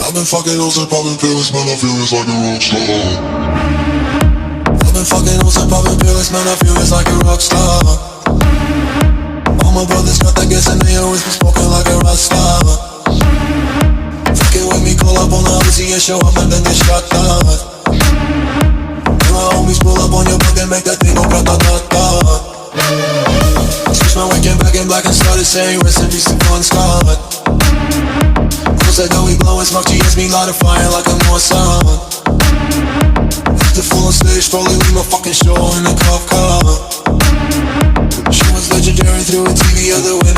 I've been fucking hoes and popping pills, man, I feel it's like a rock star. I've been fucking hoes and popping pills, man, I feel it's like a rock star. All my brothers got that gas and they always been smoking like a rock star. Fucking with me, call up on the Uzi and show up and then get shot down. And my homies pull up on your block and make that thing go grata-ta-ta. Switch my weekend back in black and started saying rest in peace to Bon Scott. Close that door, we blowin' smoke, she hits me light a fire like a Mossad. After full on stage, probably leave my fucking show in a cop car. She was legendary through a TV other window.